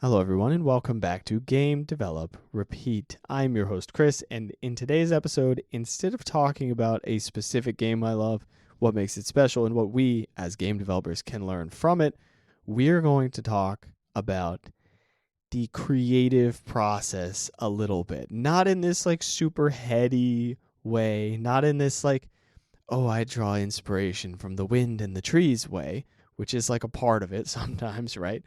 Hello, everyone, and welcome back to Game, Develop, Repeat. I'm your host, Chris, and in today's episode, instead of talking about a specific game I love, what makes it special, and what we as game developers can learn from it, we're going to talk about the creative process a little bit. Not in this super heady way, not in this oh, I draw inspiration from the wind and the trees way, which is like a part of it sometimes, right?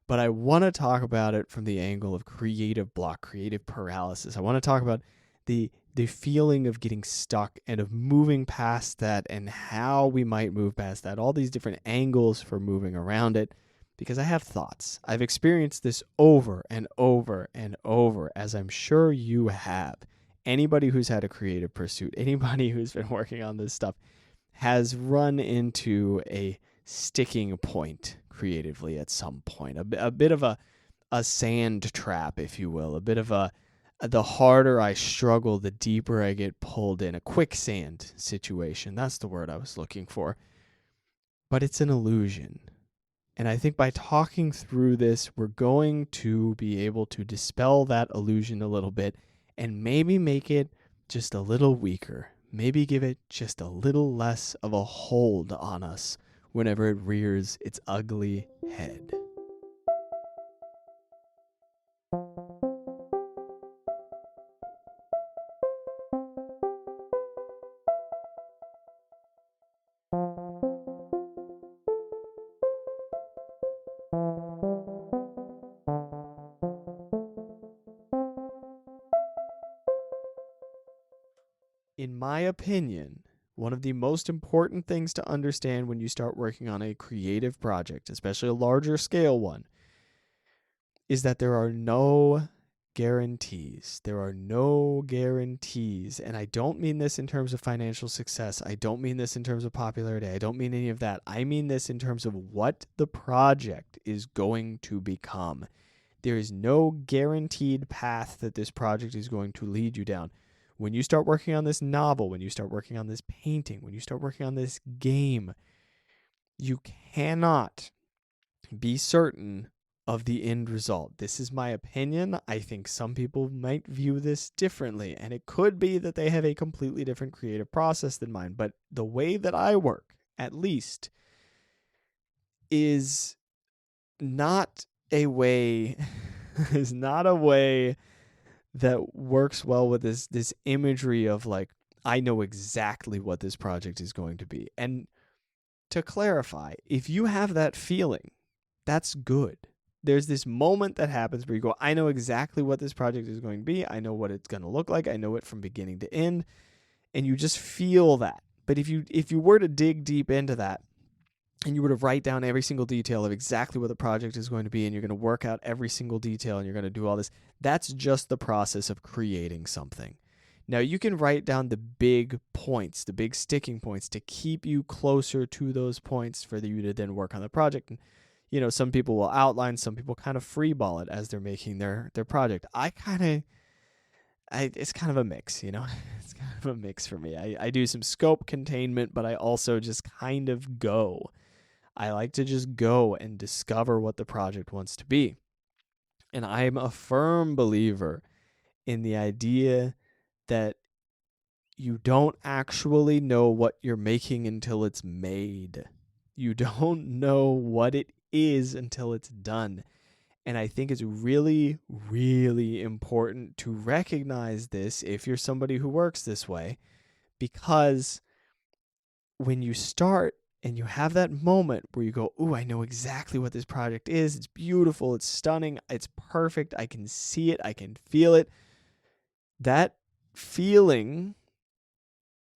But I want to talk about it from the angle of creative block, creative paralysis. I want to talk about the feeling of getting stuck and of moving past that and how we might move past that, all these different angles for moving around it, because I have thoughts. I've experienced this over and over and over, as I'm sure you have. Anybody who's had a creative pursuit, anybody who's been working on this stuff has run into a sticking point creatively at some point, a bit of a sand trap, if you will, a bit of the harder I struggle, the deeper I get pulled in, a quicksand situation. That's the word I was looking for. But it's an illusion. And I think by talking through this, we're going to be able to dispel that illusion a little bit and maybe make it just a little weaker. Maybe give it just a little less of a hold on us whenever it rears its ugly head. In my opinion, one of the most important things to understand when you start working on a creative project, especially a larger scale one, is that there are no guarantees. There are no guarantees. And I don't mean this in terms of financial success. I don't mean this in terms of popularity. I don't mean any of that. I mean this in terms of what the project is going to become. There is no guaranteed path that this project is going to lead you down. When you start working on this novel, when you start working on this painting, when you start working on this game, you cannot be certain of the end result. This is my opinion. I think some people might view this differently, and it could be that they have a completely different creative process than mine. But the way that I work, at least, is not a way that works well with this imagery of I know exactly what this project is going to be. And to clarify, if you have that feeling, that's good. There's this moment that happens where you go, I know exactly what this project is going to be. I know what it's going to look like. I know it from beginning to end. And you just feel that. But if you were to dig deep into that, and you were to write down every single detail of exactly what the project is going to be, and you're going to work out every single detail, and you're going to do all this, that's just the process of creating something. Now, you can write down the big points, the big sticking points, to keep you closer to those points for you to then work on the project. And, some people will outline, some people kind of freeball it as they're making their project. It's kind of a mix, It's kind of a mix for me. I do some scope containment, but I also just kind of go. I like to just go and discover what the project wants to be. And I'm a firm believer in the idea that you don't actually know what you're making until it's made. You don't know what it is until it's done. And I think it's really, really important to recognize this if you're somebody who works this way, because when you start and you have that moment where you go, ooh, I know exactly what this project is. It's beautiful. It's stunning. It's perfect. I can see it. I can feel it. That feeling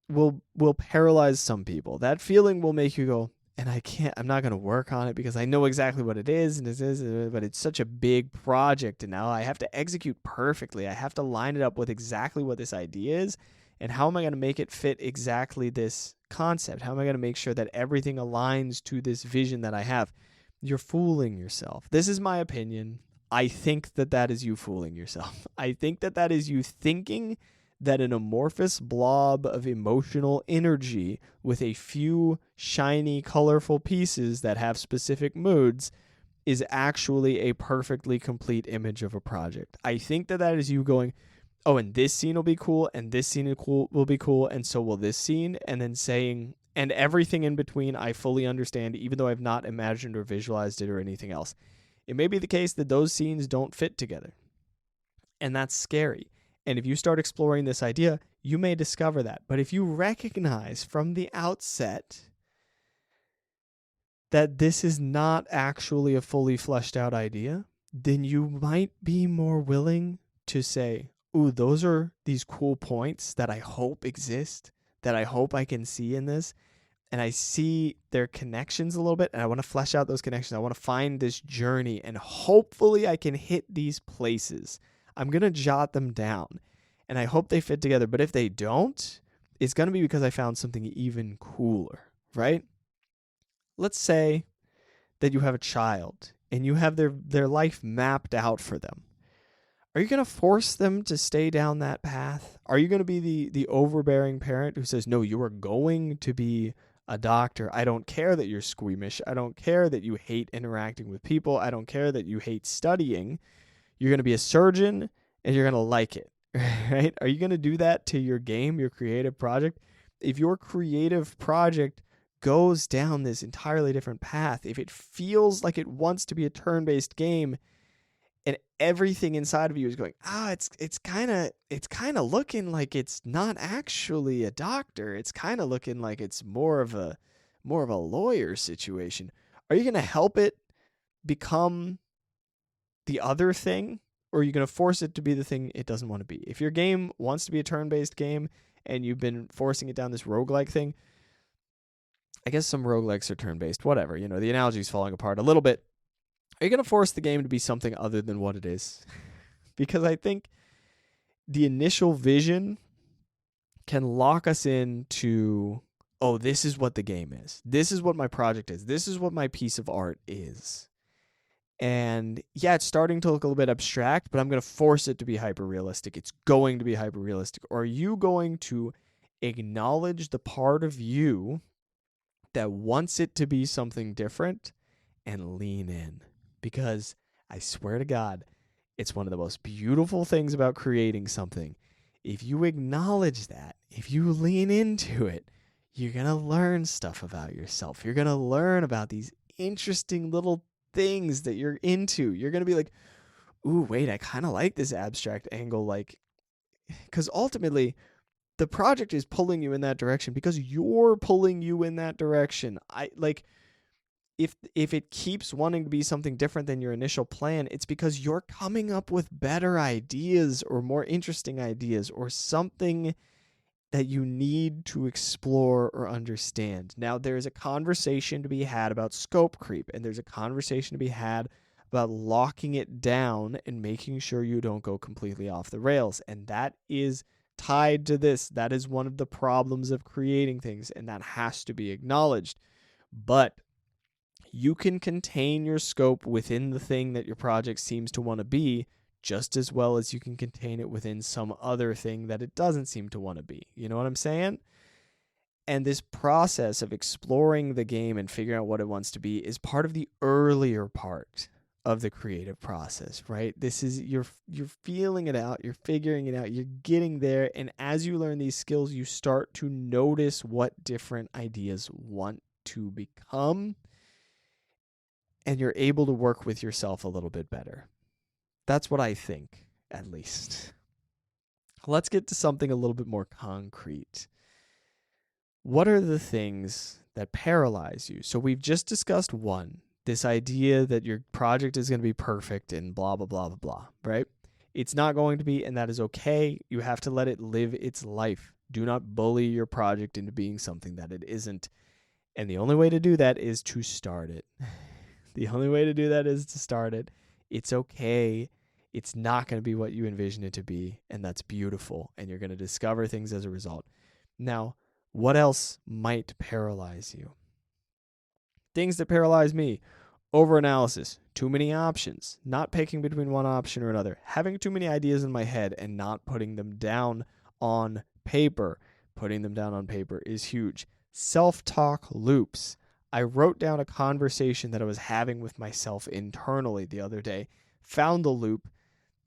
will paralyze some people. That feeling will make you go, and I'm not going to work on it because I know exactly what it is, but it's such a big project, and now I have to execute perfectly. I have to line it up with exactly what this idea is, and how am I going to make it fit exactly this concept? How am I going to make sure that everything aligns to this vision that I have? You're fooling yourself. This is my opinion. I think that is you fooling yourself. I think that is you thinking that an amorphous blob of emotional energy with a few shiny, colorful pieces that have specific moods is actually a perfectly complete image of a project. I think that is you going, oh, and this scene will be cool, and this scene will be cool, and so will this scene, and then saying, and everything in between I fully understand, even though I've not imagined or visualized it or anything else. It may be the case that those scenes don't fit together, and that's scary. And if you start exploring this idea, you may discover that. But if you recognize from the outset that this is not actually a fully fleshed out idea, then you might be more willing to say, ooh, those are these cool points that I hope exist, that I hope I can see in this. And I see their connections a little bit, and I want to flesh out those connections. I want to find this journey, and hopefully I can hit these places. I'm going to jot them down, and I hope they fit together. But if they don't, it's going to be because I found something even cooler, right? Let's say that you have a child, and you have their life mapped out for them. Are you going to force them to stay down that path? Are you going to be the overbearing parent who says, no, you are going to be a doctor. I don't care that you're squeamish. I don't care that you hate interacting with people. I don't care that you hate studying. You're going to be a surgeon, and you're going to like it, right? Are you going to do that to your game, your creative project? If your creative project goes down this entirely different path, if it feels like it wants to be a turn-based game, and everything inside of you is going, it's kind of looking like it's not actually a doctor. It's kind of looking like it's more of a lawyer situation. Are you going to help it become the other thing, or are you going to force it to be the thing it doesn't want to be? If your game wants to be a turn-based game and you've been forcing it down this roguelike thing, I guess some roguelikes are turn-based, whatever. You know, the analogy is falling apart a little bit. Are you going to force the game to be something other than what it is? Because I think the initial vision can lock us into, oh, this is what the game is. This is what my project is. This is what my piece of art is. And yeah, it's starting to look a little bit abstract, but I'm going to force it to be hyper-realistic. It's going to be hyper-realistic. Or are you going to acknowledge the part of you that wants it to be something different and lean in? Because I swear to God, it's one of the most beautiful things about creating something. If you acknowledge that, if you lean into it, you're going to learn stuff about yourself. You're going to learn about these interesting little things that you're into. You're going to be like, ooh, wait, I kind of like this abstract angle. Like, because ultimately, the project is pulling you in that direction because you're pulling you in that direction. If it keeps wanting to be something different than your initial plan, it's because you're coming up with better ideas or more interesting ideas or something that you need to explore or understand. Now, there's a conversation to be had about scope creep, and there's a conversation to be had about locking it down and making sure you don't go completely off the rails. And that is tied to this. That is one of the problems of creating things, and that has to be acknowledged. But you can contain your scope within the thing that your project seems to want to be just as well as you can contain it within some other thing that it doesn't seem to want to be. You know what I'm saying? And this process of exploring the game and figuring out what it wants to be is part of the earlier part of the creative process, right? This is you're feeling it out, you're figuring it out, you're getting there, and as you learn these skills, you start to notice what different ideas want to become. And you're able to work with yourself a little bit better. That's what I think, at least. Let's get to something a little bit more concrete. What are the things that paralyze you? So we've just discussed one, this idea that your project is going to be perfect and blah, blah, blah, blah, blah, right? It's not going to be, and that is okay. You have to let it live its life. Do not bully your project into being something that it isn't. And the only way to do that is to start it. The only way to do that is to start it. It's okay. It's not going to be what you envision it to be, and that's beautiful, and you're going to discover things as a result. Now, what else might paralyze you? Things that paralyze me: overanalysis, too many options, not picking between one option or another, having too many ideas in my head and not putting them down on paper. Putting them down on paper is huge. Self-talk loops. I wrote down a conversation that I was having with myself internally the other day, found the loop,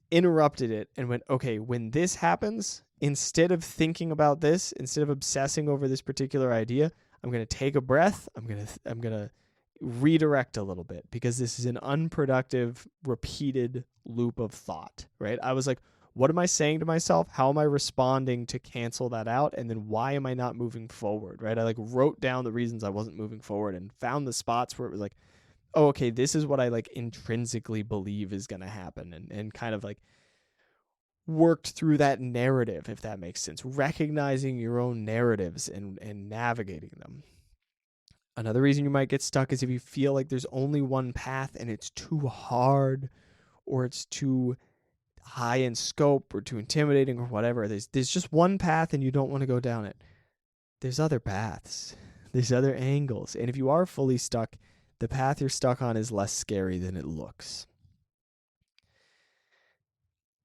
interrupted it, and went, okay, when this happens, instead of thinking about this, instead of obsessing over this particular idea, I'm going to take a breath. I'm going to redirect a little bit, because this is an unproductive, repeated loop of thought, right? I was like, what am I saying to myself? How am I responding to cancel that out? And then why am I not moving forward, right? I like wrote down the reasons I wasn't moving forward and found the spots where it was like, oh, okay, this is what I like intrinsically believe is going to happen, and kind of like worked through that narrative, if that makes sense. Recognizing your own narratives and navigating them. Another reason you might get stuck is if you feel like there's only one path and it's too hard, or it's too high in scope, or too intimidating, or whatever. There's just one path and you don't want to go down it. There's other paths. There's other angles. And if you are fully stuck, the path you're stuck on is less scary than it looks.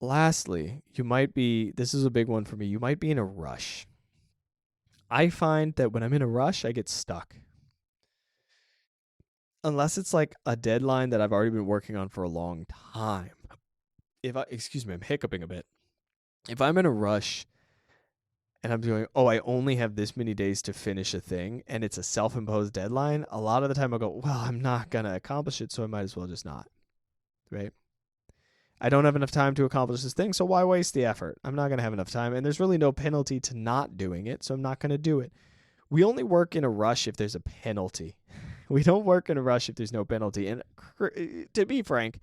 Lastly, this is a big one for me, you might be in a rush. I find that when I'm in a rush, I get stuck. Unless it's like a deadline that I've already been working on for a long time. Excuse me, I'm hiccuping a bit. If I'm in a rush and I'm doing, I only have this many days to finish a thing, and it's a self-imposed deadline, a lot of the time I'll go, well, I'm not going to accomplish it, so I might as well just not, right? I don't have enough time to accomplish this thing, so why waste the effort? I'm not going to have enough time, and there's really no penalty to not doing it, so I'm not going to do it. We only work in a rush if there's a penalty. We don't work in a rush if there's no penalty. And to be frank,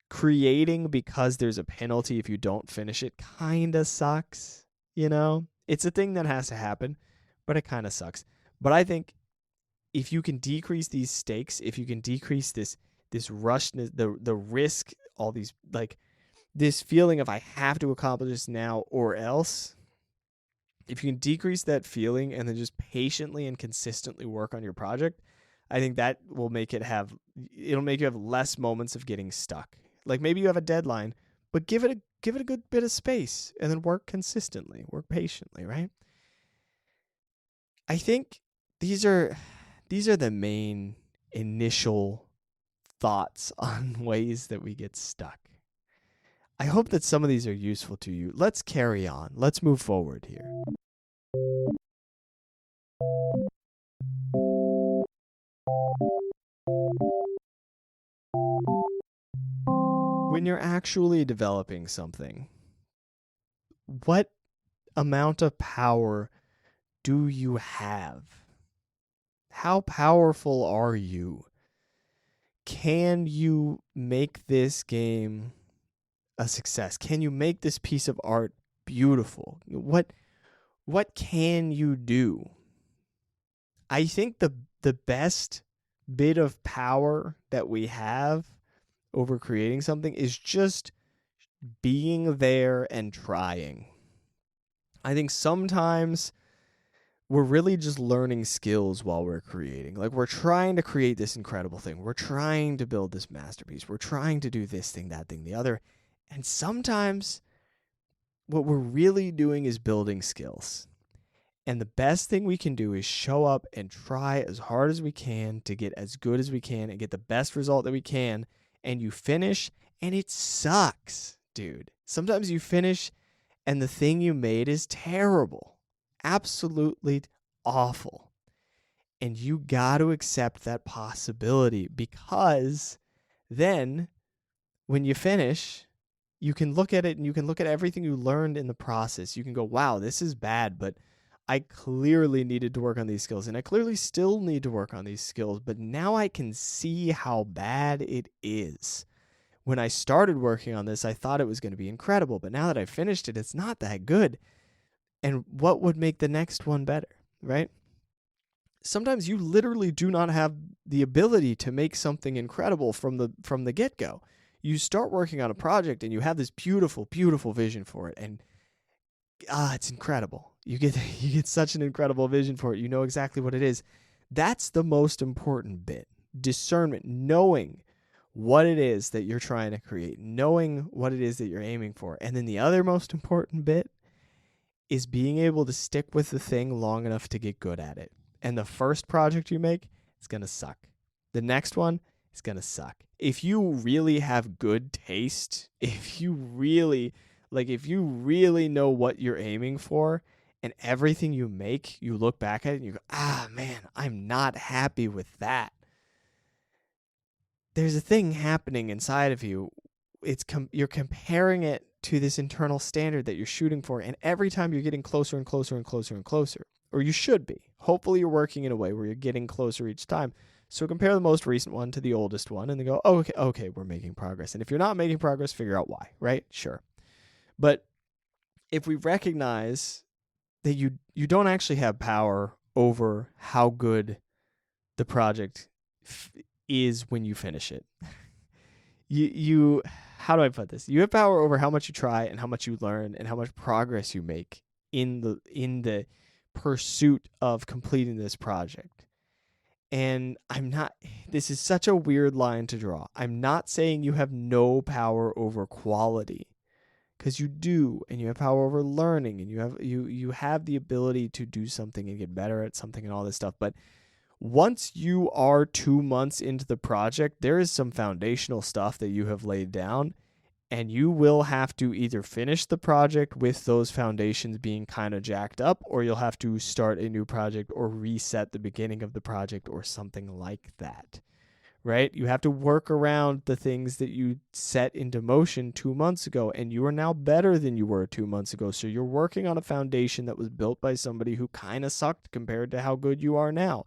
creating because there's a penalty if you don't finish it kind of sucks, you know? It's a thing that has to happen, but it kind of sucks. But I think if you can decrease these stakes, if you can decrease this rushness, the risk, all these, like, this feeling of I have to accomplish this now or else, if you can decrease that feeling and then just patiently and consistently work on your project, I think that will make it'll make you have less moments of getting stuck. Like, maybe you have a deadline, but give it a good bit of space and then work consistently, work patiently, right? I think these are the main initial thoughts on ways that we get stuck. I hope that some of these are useful to you. Let's carry on. Let's move forward here. When you're actually developing something, what amount of power do you have? How powerful are you? Can you make this game a success? Can you make this piece of art beautiful? What can you do? I think the best bit of power that we have over creating something is just being there and trying. I think sometimes we're really just learning skills while we're creating. Like, we're trying to create this incredible thing. We're trying to build this masterpiece. We're trying to do this thing, that thing, the other. And sometimes what we're really doing is building skills. And the best thing we can do is show up and try as hard as we can to get as good as we can and get the best result that we can. And you finish, and it sucks, dude. Sometimes you finish, and the thing you made is terrible. Absolutely awful. And you got to accept that possibility, because then when you finish, you can look at it and you can look at everything you learned in the process. You can go, wow, this is bad, but I clearly needed to work on these skills, and I clearly still need to work on these skills, but now I can see how bad it is. When I started working on this, I thought it was going to be incredible, but now that I finished it, it's not that good. And what would make the next one better, right? Sometimes you literally do not have the ability to make something incredible from the get-go. You start working on a project and you have this beautiful, beautiful vision for it, and it's incredible. You get such an incredible vision for it. You know exactly what it is. That's the most important bit. Discernment, knowing what it is that you're trying to create, knowing what it is that you're aiming for. And then the other most important bit is being able to stick with the thing long enough to get good at it. And the first project you make, it's going to suck. The next one is going to suck. If you really have good taste, if you really know what you're aiming for, and everything you make, you look back at it and you go, ah, man, I'm not happy with that. There's a thing happening inside of you. You're comparing it to this internal standard that you're shooting for, and every time you're getting closer and closer and closer and closer, or you should be. Hopefully you're working in a way where you're getting closer each time. So compare the most recent one to the oldest one, and then go, oh, okay, we're making progress. And if you're not making progress, figure out why, right? Sure. But if we recognize that you don't actually have power over how good the project is when you finish it. you how do I put this? You have power over how much you try and how much you learn and how much progress you make in the pursuit of completing this project. And this is such a weird line to draw. I'm not saying you have no power over quality, because you do, and you have power over learning, and you have the ability to do something and get better at something and all this stuff. But once you are 2 months into the project, there is some foundational stuff that you have laid down, and you will have to either finish the project with those foundations being kind of jacked up, or you'll have to start a new project or reset the beginning of the project or something like that, right? You have to work around the things that you set into motion 2 months ago, and you are now better than you were 2 months ago. So you're working on a foundation that was built by somebody who kind of sucked compared to how good you are now.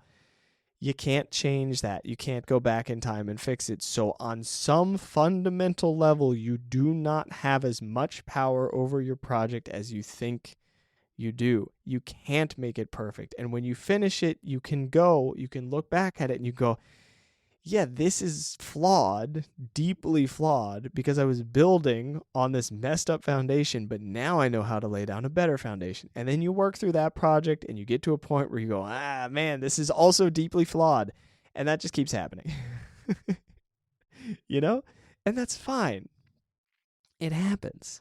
You can't change that. You can't go back in time and fix it. So on some fundamental level, you do not have as much power over your project as you think you do. You can't make it perfect. And when you finish it, you can look back at it and you go, yeah, this is flawed, deeply flawed, because I was building on this messed up foundation, but now I know how to lay down a better foundation. And then you work through that project and you get to a point where you go, ah, man, this is also deeply flawed. And that just keeps happening. You know? And that's fine. It happens.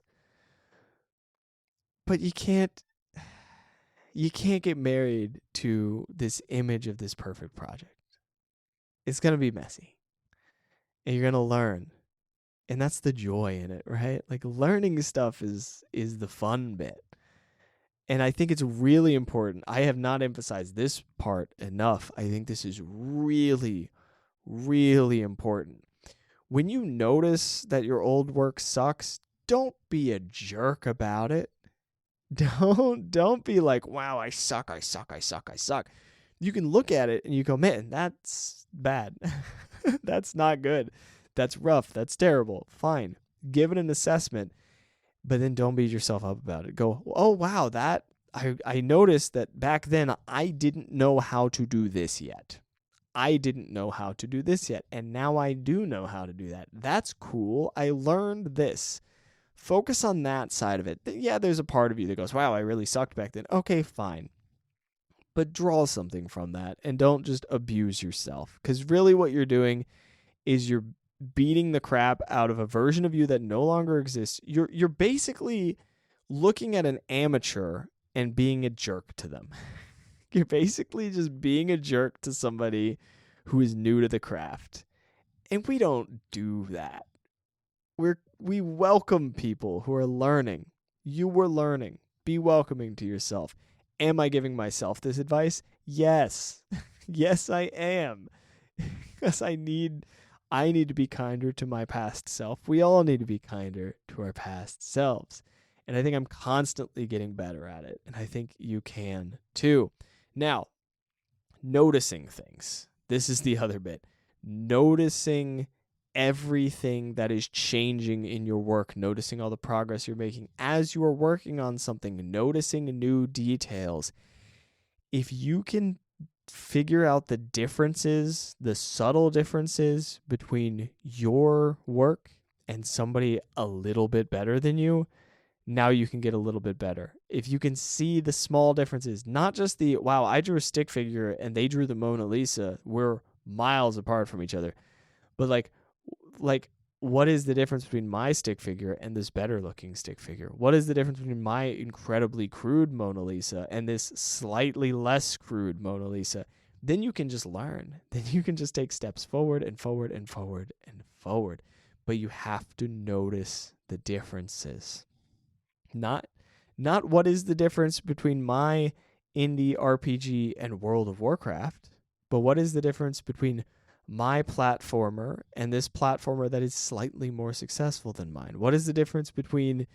But you can't get married to this image of this perfect project. It's going to be messy. And you're going to learn. And that's the joy in it, right? Like, learning stuff is the fun bit. And I think it's really important. I have not emphasized this part enough. I think this is really, really important. When you notice that your old work sucks, don't be a jerk about it. Don't be like, wow, I suck. You can look at it and you go, man, that's bad. That's not good. That's rough. That's terrible. Fine. Give it an assessment, but then don't beat yourself up about it. Go, oh, wow, I noticed that back then I didn't know how to do this yet. And now I do know how to do that. That's cool. I learned this. Focus on that side of it. Yeah, there's a part of you that goes, wow, I really sucked back then. Okay, fine. But draw something from that and don't just abuse yourself. Because really what you're doing is you're beating the crap out of a version of you that no longer exists. You're basically looking at an amateur and being a jerk to them. You're basically just being a jerk to somebody who is new to the craft. And we don't do that. We welcome people who are learning. You were learning. Be welcoming to yourself. Am I giving myself this advice? Yes. Yes, I am. Because I need to be kinder to my past self. We all need to be kinder to our past selves. And I think I'm constantly getting better at it. And I think you can too. Now, noticing things. This is the other bit. Noticing everything that is changing in your work, noticing all the progress you're making as you are working on something, noticing new details. If you can figure out the differences, the subtle differences between your work and somebody a little bit better than you, now you can get a little bit better. If you can see the small differences, not just the, wow, I drew a stick figure and they drew the Mona Lisa, we're miles apart from each other. But like, what is the difference between my stick figure and this better looking stick figure? What is the difference between my incredibly crude Mona Lisa and this slightly less crude Mona Lisa? then you can just learn. Then you can just take steps forward and forward and forward and forward. But you have to notice the differences. Not what is the difference between my indie RPG and World of Warcraft, but what is the difference between my platformer and this platformer that is slightly more successful than mine? What is the difference between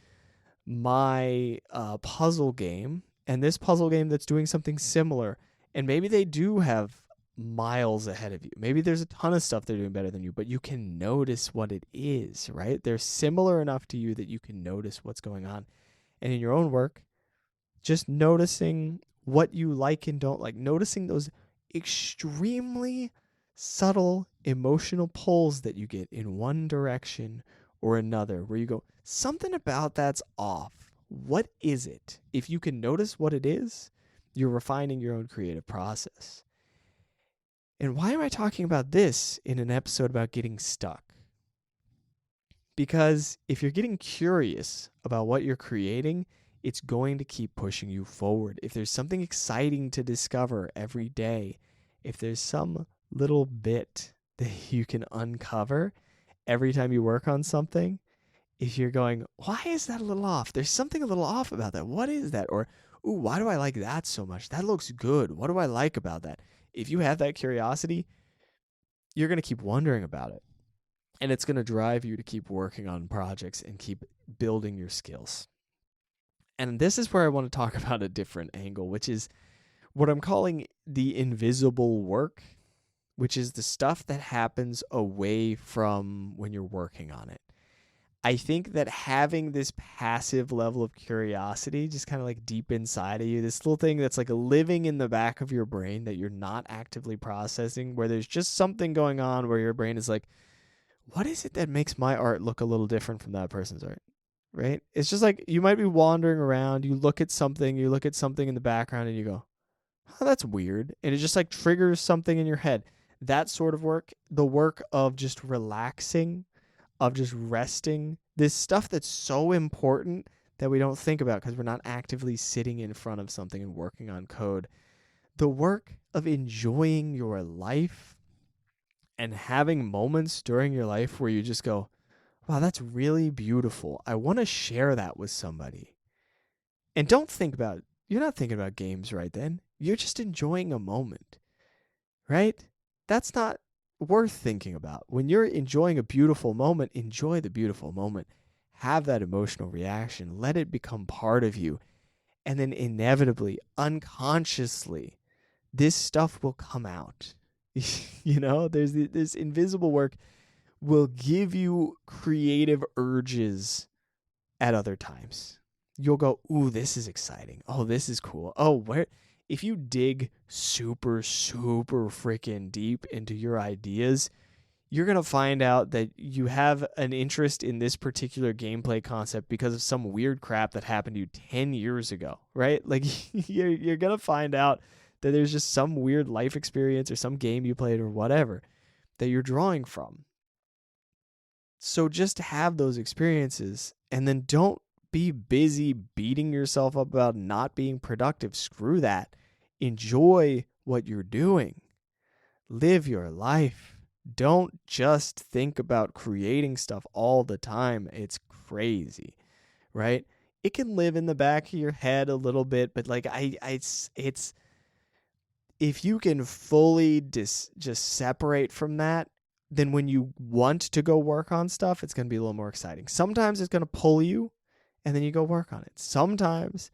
my puzzle game and this puzzle game that's doing something similar? And maybe they do have miles ahead of you. Maybe there's a ton of stuff they're doing better than you, but you can notice what it is, right? They're similar enough to you that you can notice what's going on. And in your own work, just noticing what you like and don't like, noticing those extremely subtle emotional pulls that you get in one direction or another, where you go, something about that's off. What is it? If you can notice what it is, you're refining your own creative process. And why am I talking about this in an episode about getting stuck? Because if you're getting curious about what you're creating, it's going to keep pushing you forward. If there's something exciting to discover every day, if there's some little bit that you can uncover every time you work on something, if you're going, why is that a little off? There's something a little off about that. What is that? Or, ooh, why do I like that so much? That looks good. What do I like about that? If you have that curiosity, you're going to keep wondering about it. And it's going to drive you to keep working on projects and keep building your skills. And this is where I want to talk about a different angle, which is what I'm calling the invisible work, which is the stuff that happens away from when you're working on it. I think that having this passive level of curiosity, just kind of like deep inside of you, this little thing that's like living in the back of your brain that you're not actively processing, where there's just something going on where your brain is like, what is it that makes my art look a little different from that person's art? Right? It's just like you might be wandering around, you look at something in the background and you go, oh, that's weird. And it just like triggers something in your head. That sort of work, the work of just relaxing, of just resting, this stuff that's so important that we don't think about because we're not actively sitting in front of something and working on code. The work of enjoying your life and having moments during your life where you just go, wow, that's really beautiful. I want to share that with somebody. And don't think about it. You're not thinking about games right then. You're just enjoying a moment, right? That's not worth thinking about. When you're enjoying a beautiful moment, enjoy the beautiful moment. Have that emotional reaction. Let it become part of you. And then inevitably, unconsciously, this stuff will come out. You know, there's this invisible work will give you creative urges at other times. You'll go, ooh, this is exciting. Oh, this is cool. Oh, if you dig super, super freaking deep into your ideas, you're going to find out that you have an interest in this particular gameplay concept because of some weird crap that happened to you 10 years ago, right? Like you're going to find out that there's just some weird life experience or some game you played or whatever that you're drawing from. So just have those experiences and then don't be busy beating yourself up about not being productive. Screw that. Enjoy what you're doing. Live your life. Don't just think about creating stuff all the time. It's crazy, right? It can live in the back of your head a little bit, but like it's if you can fully just separate from that, then when you want to go work on stuff, it's going to be a little more exciting. Sometimes it's going to pull you and then you go work on it. Sometimes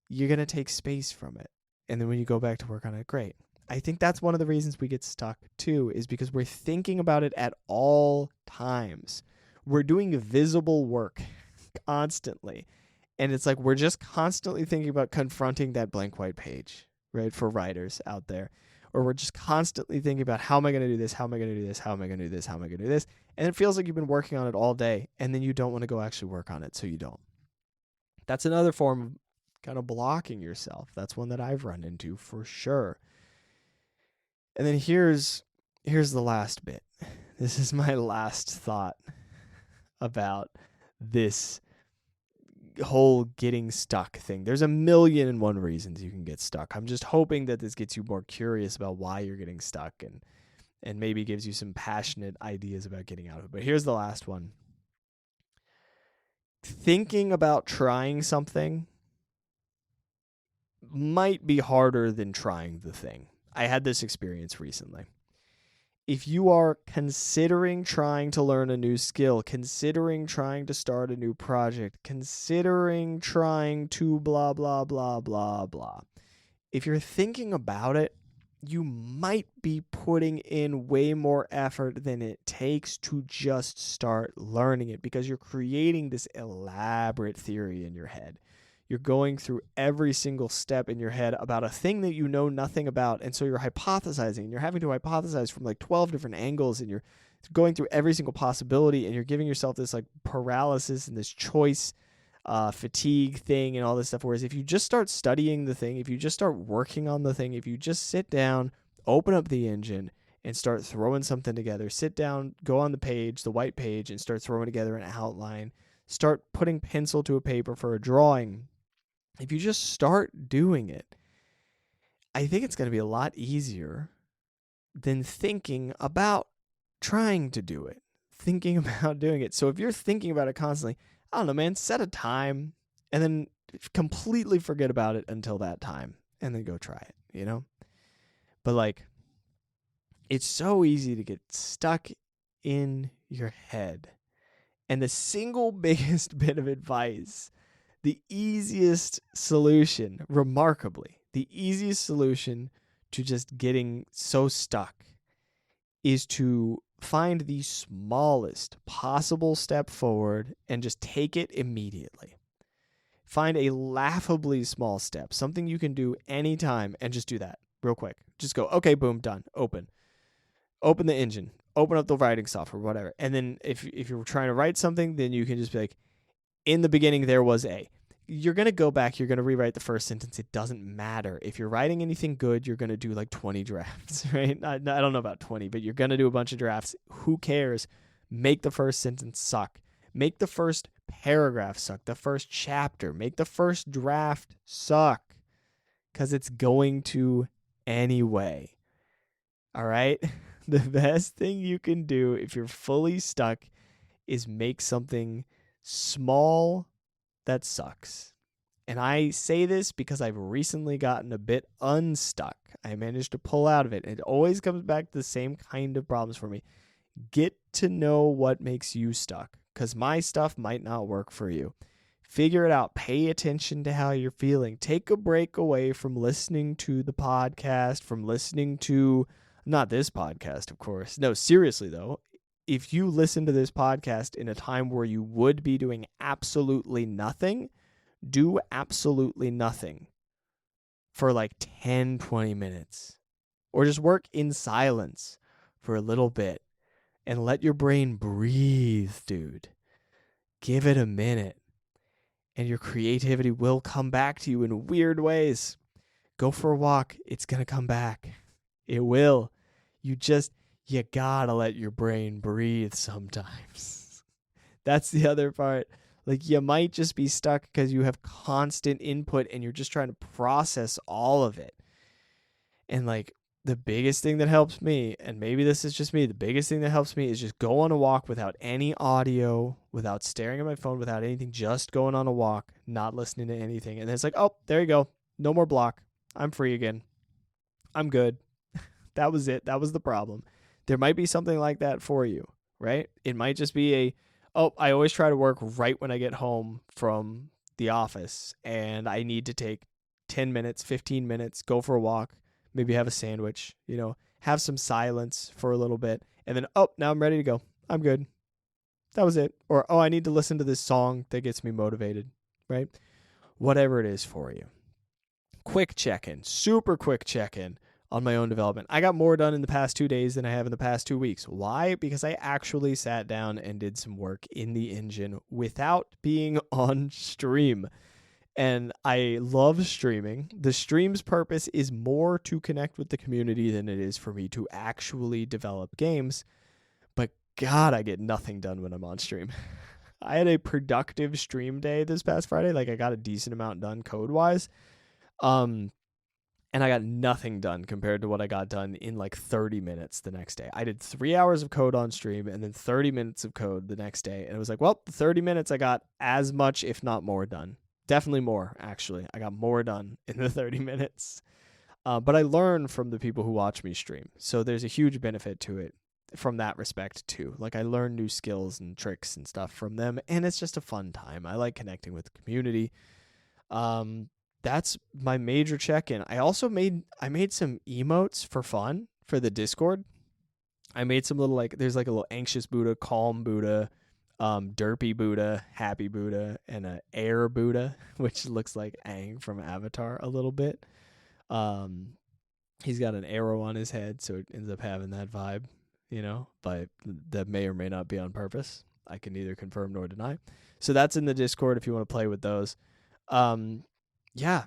you're going to take space from it. And then when you go back to work on it, great. I think that's one of the reasons we get stuck too, is because we're thinking about it at all times. We're doing visible work constantly. And it's like we're just constantly thinking about confronting that blank white page, right, for writers out there. Or we're just constantly thinking about how am I going to do this? How am I going to do this? How am I going to do this? How am I going to do this? And it feels like you've been working on it all day, and then you don't want to go actually work on it, so you don't. That's another form of kind of blocking yourself. That's one that I've run into for sure. And then here's the last bit. This is my last thought about this whole getting stuck thing. There's a million and one reasons you can get stuck. I'm just hoping that this gets you more curious about why you're getting stuck and maybe gives you some passionate ideas about getting out of it. But here's the last one. Thinking about trying something might be harder than trying the thing. I had this experience recently. If you are considering trying to learn a new skill, considering trying to start a new project, considering trying to blah, blah, blah, blah, blah, if you're thinking about it, you might be putting in way more effort than it takes to just start learning it, because you're creating this elaborate theory in your head. You're going through every single step in your head about a thing that you know nothing about. And so you're hypothesizing, and you're having to hypothesize from like 12 different angles, and you're going through every single possibility, and you're giving yourself this like paralysis and this choice fatigue thing and all this stuff. Whereas if you just start studying the thing, if you just start working on the thing, if you just sit down, open up the engine and start throwing something together, sit down, go on the page, the white page, and start throwing together an outline, start putting pencil to a paper for a drawing. If you just start doing it, I think it's going to be a lot easier than thinking about trying to do it, thinking about doing it. So if you're thinking about it constantly, I don't know, man, set a time and then completely forget about it until that time and then go try it, you know? But like, it's so easy to get stuck in your head. And the single biggest bit of advice, the easiest solution, remarkably, the easiest solution to just getting so stuck is to find the smallest possible step forward and just take it immediately. Find a laughably small step, something you can do anytime, and just do that real quick. Just go, okay, boom, done, open the engine, open up the writing software, whatever. And then if you're trying to write something, then you can just be like, in the beginning there was a. You're going to go back, you're going to rewrite the first sentence. It doesn't matter. If you're writing anything good, you're going to do like 20 drafts, right? I don't know about 20, but you're going to do a bunch of drafts. Who cares? Make the first sentence suck. Make the first paragraph suck. The first chapter. Make the first draft suck. Because it's going to anyway. All right? The best thing you can do if you're fully stuck is make something small that sucks. And I say this because I've recently gotten a bit unstuck. I managed to pull out of it. It always comes back to the same kind of problems for me. Get to know what makes you stuck, because my stuff might not work for you. Figure it out. Pay attention to how you're feeling. Take a break away from listening to the podcast, from listening to, not this podcast, of course. No, seriously though. If you listen to this podcast in a time where you would be doing absolutely nothing, do absolutely nothing for like 10, 20 minutes. Or just work in silence for a little bit and let your brain breathe, dude. Give it a minute and your creativity will come back to you in weird ways. Go for a walk. It's going to come back. It will. You gotta let your brain breathe sometimes. That's the other part. Like, you might just be stuck because you have constant input and you're just trying to process all of it. And like, the biggest thing that helps me, and maybe this is just me, the biggest thing that helps me is just go on a walk without any audio, without staring at my phone, without anything, just going on a walk, not listening to anything. And then it's like, oh, there you go. No more block. I'm free again. I'm good. That was it. That was the problem. There might be something like that for you, right? It might just be I always try to work right when I get home from the office and I need to take 10 minutes, 15 minutes, go for a walk, maybe have a sandwich, have some silence for a little bit. And then, now I'm ready to go. I'm good. That was it. Or, I need to listen to this song that gets me motivated, right? Whatever it is for you. Quick check-in, super quick check-in on my own development. I got more done in the past 2 days than I have in the past 2 weeks. Why? Because I actually sat down and did some work in the engine without being on stream. And I love streaming. The stream's purpose is more to connect with the community than it is for me to actually develop games. But God, I get nothing done when I'm on stream. I had a productive stream day this past Friday. Like, I got a decent amount done code-wise. And I got nothing done compared to what I got done in like 30 minutes the next day. I did 3 hours of code on stream and then 30 minutes of code the next day. And it was like, well, the 30 minutes I got as much, if not more done. Definitely more, actually. I got more done in the 30 minutes. But I learn from the people who watch me stream. So there's a huge benefit to it from that respect too. Like, I learn new skills and tricks and stuff from them. And it's just a fun time. I like connecting with the community. That's my major check-in. I also made some emotes for fun for the Discord. I made some little, like, there's like a little anxious Buddha, calm Buddha, derpy Buddha, happy Buddha, and a air Buddha, which looks like Aang from Avatar a little bit. He's got an arrow on his head, so it ends up having that vibe, but that may or may not be on purpose. I can neither confirm nor deny. So that's in the Discord if you want to play with those. Yeah,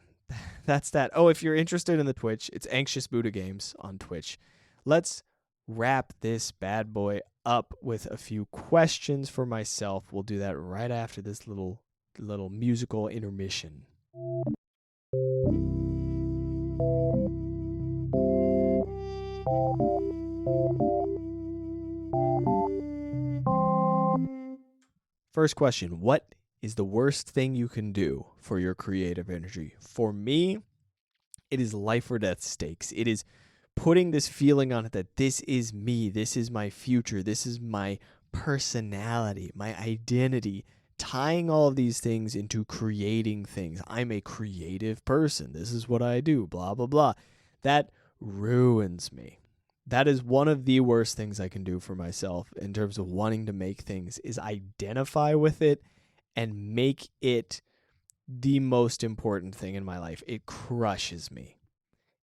that's that. Oh, if you're interested in the Twitch, it's Anxious Buddha Games on Twitch. Let's wrap this bad boy up with a few questions for myself. We'll do that right after this little musical intermission. First question, what is the worst thing you can do for your creative energy? For me, it is life or death stakes. It is putting this feeling on it that this is me, this is my future, this is my personality, my identity, tying all of these things into creating things. I'm a creative person. This is what I do, blah, blah, blah. That ruins me. That is one of the worst things I can do for myself in terms of wanting to make things, is identify with it and make it the most important thing in my life. It crushes me.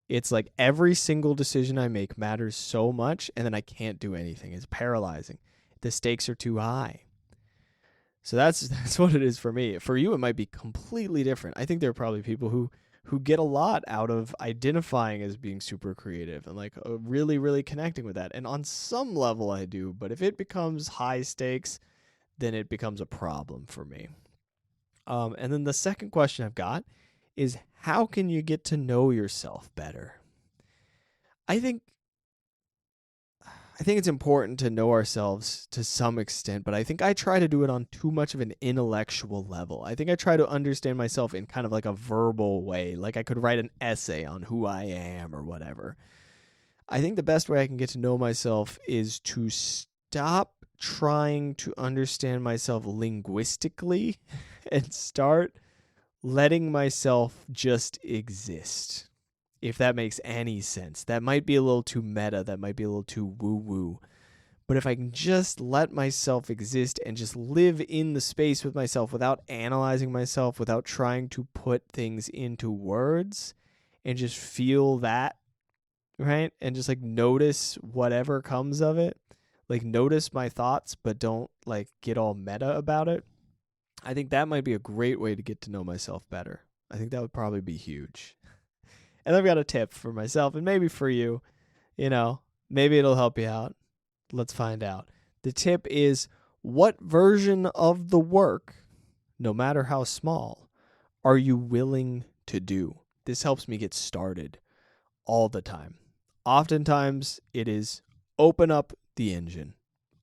It's like every single decision I make matters so much, and then I can't do anything. It's paralyzing. The stakes are too high. So that's what it is for me. For you, it might be completely different. I think there are probably people who get a lot out of identifying as being super creative and like really, really connecting with that. And on some level I do, but if it becomes high stakes, then it becomes a problem for me. And then the second question I've got is, how can you get to know yourself better? I think it's important to know ourselves to some extent, but I think I try to do it on too much of an intellectual level. I think I try to understand myself in kind of like a verbal way, like I could write an essay on who I am or whatever. I think the best way I can get to know myself is to stop trying to understand myself linguistically and start letting myself just exist. If that makes any sense. That might be a little too meta. That might be a little too woo-woo. But if I can just let myself exist and just live in the space with myself without analyzing myself, without trying to put things into words, and just feel that, right? And just like notice whatever comes of it. Like notice my thoughts, but don't like get all meta about it. I think that might be a great way to get to know myself better. I think that would probably be huge. And I've got a tip for myself and maybe for you, maybe it'll help you out. Let's find out. The tip is, what version of the work, no matter how small, are you willing to do? This helps me get started all the time. Oftentimes it is open up the engine,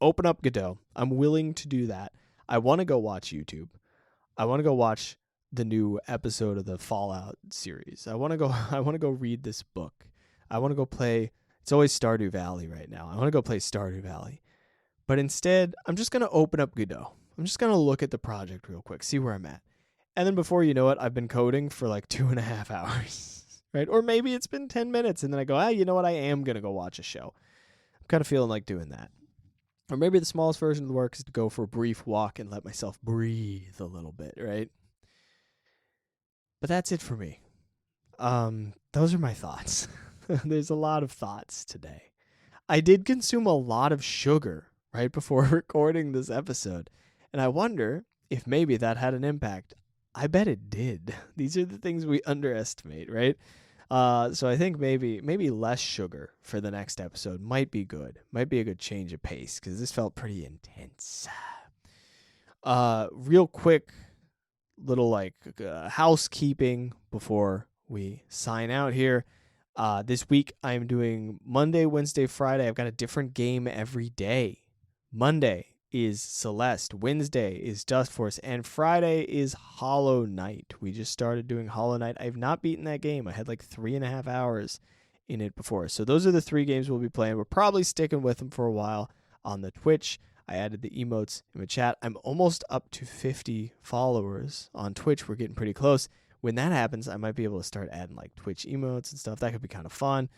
open up Godot. I'm willing to do that. I want to go watch YouTube. I want to go watch the new episode of the Fallout series. I want to go read this book. I want to go play, it's always Stardew Valley right now. I want to go play Stardew Valley. But instead, I'm just going to open up Godot. I'm just going to look at the project real quick, see where I'm at. And then before you know it, I've been coding for like 2.5 hours, right? Or maybe it's been 10 minutes and then I go, you know what? I am going to go watch a show. I'm kind of feeling like doing that. Or maybe the smallest version of the work is to go for a brief walk and let myself breathe a little bit, right? But that's it for me. Those are my thoughts. There's a lot of thoughts today. I did consume a lot of sugar right before recording this episode, and I wonder if maybe that had an impact. I bet it did. These are the things we underestimate, right? So I think maybe less sugar for the next episode might be good. Might be a good change of pace because this felt pretty intense. Real quick, little housekeeping before we sign out here. This week I'm doing Monday, Wednesday, Friday. I've got a different game every day. Monday is Celeste, Wednesday is Dust Force, and Friday is Hollow Knight. We just started doing Hollow Knight. I've not beaten that game. I had like 3.5 hours in it before. So those are the 3 games we'll be playing. We're probably sticking with them for a while on the Twitch. I added the emotes in the chat. I'm almost up to 50 followers on Twitch. We're getting pretty close. When that happens, I might be able to start adding like Twitch emotes and stuff. That could be kind of fun.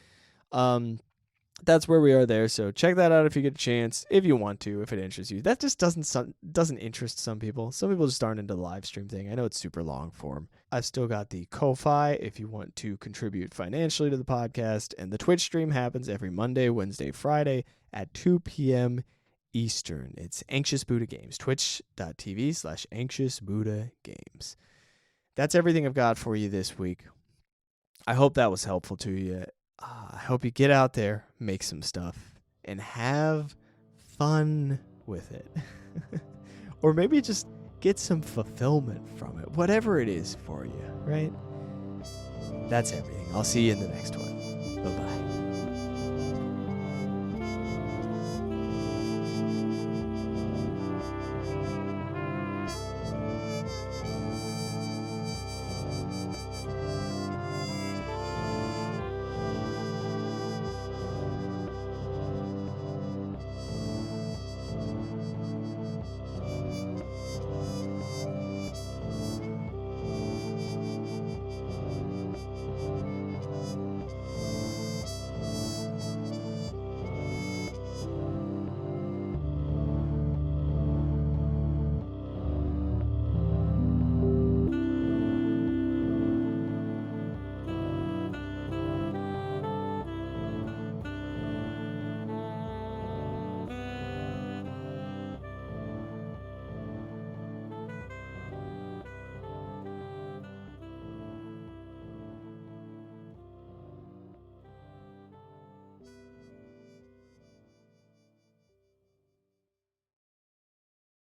That's where we are there. So check that out if you get a chance, if you want to, if it interests you. That just doesn't interest some people. Some people just aren't into the live stream thing. I know it's super long form. I've still got the Ko-Fi if you want to contribute financially to the podcast. And the Twitch stream happens every Monday, Wednesday, Friday at 2 p.m. Eastern. It's Anxious Buddha Games. Twitch.tv/Anxious Buddha Games. That's everything I've got for you this week. I hope that was helpful to you. I hope you get out there, make some stuff, and have fun with it. Or maybe just get some fulfillment from it. Whatever it is for you, right? That's everything. I'll see you in the next one. Bye-bye.